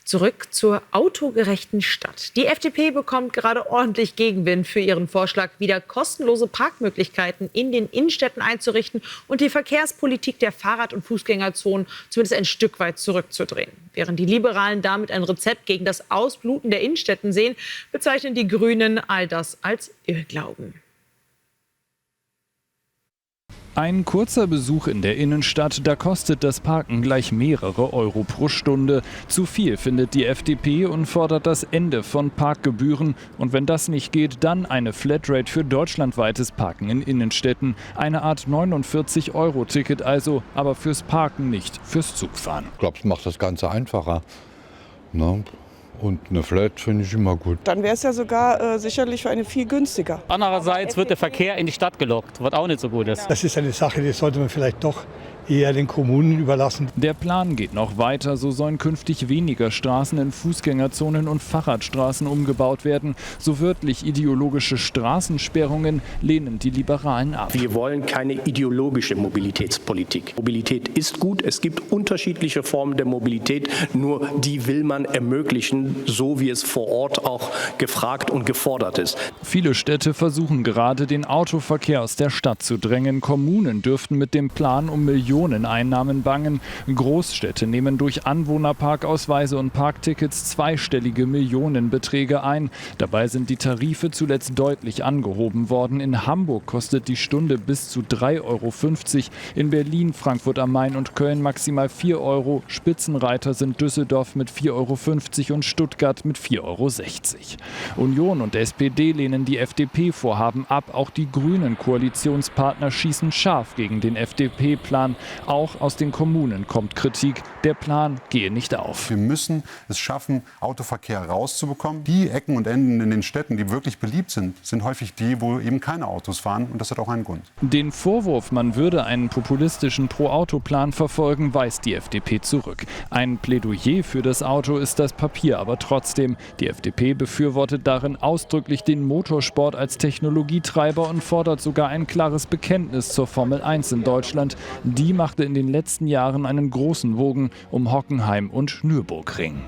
Zurück zur autogerechten Stadt. Die FDP bekommt gerade ordentlich Gegenwind für ihren Vorschlag, wieder kostenlose Parkmöglichkeiten in den Innenstädten einzurichten und die Verkehrspolitik der Fahrrad- und Fußgängerzonen zumindest ein Stück weit zurückzudrehen. Während die Liberalen damit ein Rezept gegen das Ausbluten der Innenstädten sehen, bezeichnen die Grünen all das als Irrglauben. Ein kurzer Besuch in der Innenstadt, da kostet das Parken gleich mehrere Euro pro Stunde. Zu viel findet die FDP und fordert das Ende von Parkgebühren. Und wenn das nicht geht, dann eine Flatrate für deutschlandweites Parken in Innenstädten. Eine Art 49-Euro-Ticket also, aber fürs Parken nicht, fürs Zugfahren. Ich glaube, es macht das Ganze einfacher. Ne? Und eine Flat finde ich immer gut. Dann wäre es ja sogar sicherlich für eine viel günstiger. Andererseits wird der Verkehr in die Stadt gelockt, was auch nicht so gut ist. Das ist eine Sache, die sollte man vielleicht doch eher den Kommunen überlassen. Der Plan geht noch weiter. So sollen künftig weniger Straßen in Fußgängerzonen und Fahrradstraßen umgebaut werden. So wörtlich ideologische Straßensperrungen lehnen die Liberalen ab. Wir wollen keine ideologische Mobilitätspolitik. Mobilität ist gut. Es gibt unterschiedliche Formen der Mobilität. Nur die will man ermöglichen, so wie es vor Ort auch gefragt und gefordert ist. Viele Städte versuchen gerade, den Autoverkehr aus der Stadt zu drängen. Kommunen dürften mit dem Plan um Millionen Einnahmen bangen. Großstädte nehmen durch Anwohnerparkausweise und Parktickets zweistellige Millionenbeträge ein. Dabei sind die Tarife zuletzt deutlich angehoben worden. In Hamburg kostet die Stunde bis zu 3,50 Euro. In Berlin, Frankfurt am Main und Köln maximal 4 Euro. Spitzenreiter sind Düsseldorf mit 4,50 Euro und Stuttgart mit 4,60 Euro. Union und SPD lehnen die FDP-Vorhaben ab. Auch die grünen Koalitionspartner schießen scharf gegen den FDP-Plan. Auch aus den Kommunen kommt Kritik. Der Plan gehe nicht auf. Wir müssen es schaffen, Autoverkehr rauszubekommen. Die Ecken und Enden in den Städten, die wirklich beliebt sind, sind häufig die, wo eben keine Autos fahren. Und das hat auch einen Grund. Den Vorwurf, man würde einen populistischen Pro-Auto-Plan verfolgen, weist die FDP zurück. Ein Plädoyer für das Auto ist das Papier aber trotzdem. Die FDP befürwortet darin ausdrücklich den Motorsport als Technologietreiber und fordert sogar ein klares Bekenntnis zur Formel 1 in Deutschland. Die machte in den letzten Jahren einen großen Wogen um Hockenheim und Nürburgring.